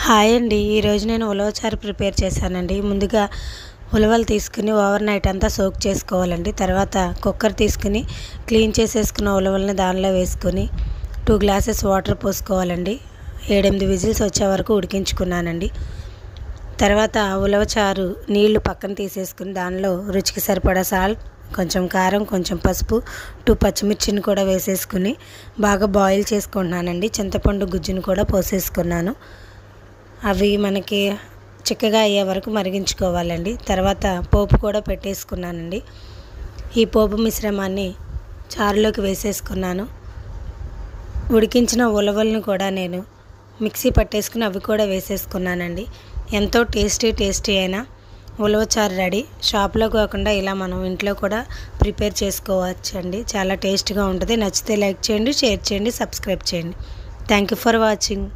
Hi అండి. ఈరోజు నేను ఉలవచారు ప్రిపేర్ చేశానండి. ముందుగా ఉలవలు తీసుకుని ఓవర్ నైట్ అంతా సోక్ చేసుకోవాలండి. తర్వాత కుక్కర్ తీసుకుని క్లీన్ చేసేసుకున్న ఉలవల్ని దానిలో వేసుకొని 2 గ్లాసెస్ వాటర్ పోసుకోవాలండి. 7-8 విజిల్స్ వచ్చే వరకు ఉడికించుకున్నానండి. తర్వాత ఉలవచారు నీళ్లు పక్కన తీసేసుకుని దానిలో రుచికి సరిపడా సాల్ట్, కొంచెం కారం, కొంచెం పసుపు, 2 పచ్చిమిర్చిని కూడా వేసేసుకుని బాగా బాయిల్ చేసుకుంటున్నానండి. చింతపండు గుజ్జును కూడా పోసేసుకున్నాను. అవి మనకి చిక్కగా అయ్యే వరకు మరిగించుకోవాలండి. తర్వాత పోపు కూడా పెట్టేసుకున్నానండి. ఈ పోపు మిశ్రమాన్ని చారులోకి వేసేసుకున్నాను. ఉడికించిన ఉలవలను కూడా నేను మిక్సీ పట్టేసుకుని అవి కూడా వేసేసుకున్నానండి. ఎంతో టేస్టీ అయిన ఉలవచారు రెడీ. షాప్లో కాకుండా ఇలా మనం ఇంట్లో కూడా ప్రిపేర్ చేసుకోవచ్చండి. చాలా టేస్ట్గా ఉంటుంది. నచ్చితే లైక్ చేయండి, షేర్ చేయండి, సబ్స్క్రైబ్ చేయండి. Thank you for watching.